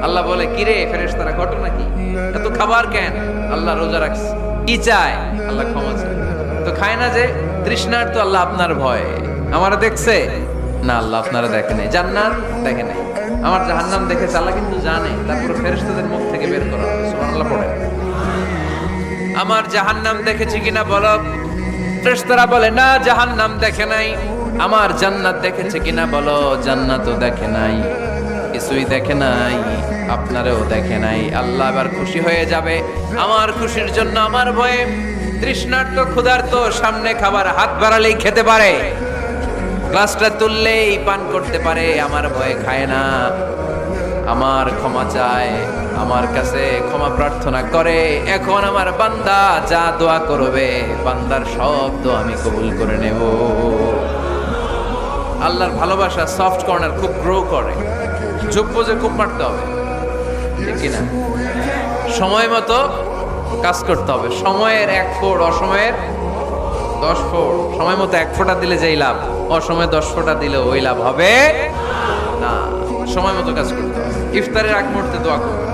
আল্লাহ বলে, কিরে ফেরেশতারা, ঘটনা কি? এত খাবার কেন? আল্লাহ রোজা রাখছে। কি চায়? আল্লাহ ক্ষমা চায়। তো খায় না যে তৃষ্ণার, তো আল্লাহ আপনার ভয়। আমারা দেখছে না, আল্লাহ আপনারা দেখে নাই। জান্নাত দেখে নাই, আমার জাহান্নাম দেখেছে আল্লাহ কিন্তু জানে। তারপরে ফেরেশতাদের মুখ থেকে বের করা হবে। সুবহানাল্লাহ পড়ে। আমার জাহান্নাম দেখেছি কিনা বলো। ফেরেশতারা বলে, না জাহান্নাম দেখে নাই। আমার জান্নাত দেখেছে কিনা বলো। জান্নাতও দেখে নাই, কিছুই দেখে নাই, আপনারেও দেখে নাই। আল্লাহ এবার খুশি হয়ে যাবে। আমার খুশির জন্য আমার ভয়ে তৃষ্ণার্ত ক্ষুধার্ত সামনে খাবার হাত বাড়ালেই খেতে পারে, গ্লাসটা তুললেই পান করতে পারে, আমার ভয়ে খায় না। আমার ক্ষমা চায়, আমার কাছে ক্ষমা প্রার্থনা করে। এখন আমার বান্দা যা দোয়া করবে, বান্দার সব দোয়া আমি কবুল করে নেব। আল্লাহর ভালোবাসা সফট কর্নার খুব গ্রো করে। যোগ্য যে খুব মারতে হবে, ঠিক কিনা? সময় মতো কাজ করতে হবে। সময়ের 1 ফোঁট, অসময়ের 10 ফোঁট। সময় মতো 1 ফোঁটা দিলে যেই লাভ, অসময়ে 10 ফোঁটা দিলে ওই লাভ হবে না। সময় মতো কাজ করতে হবে। ইফতারের আগ মুহূর্তে দোয়া করবে।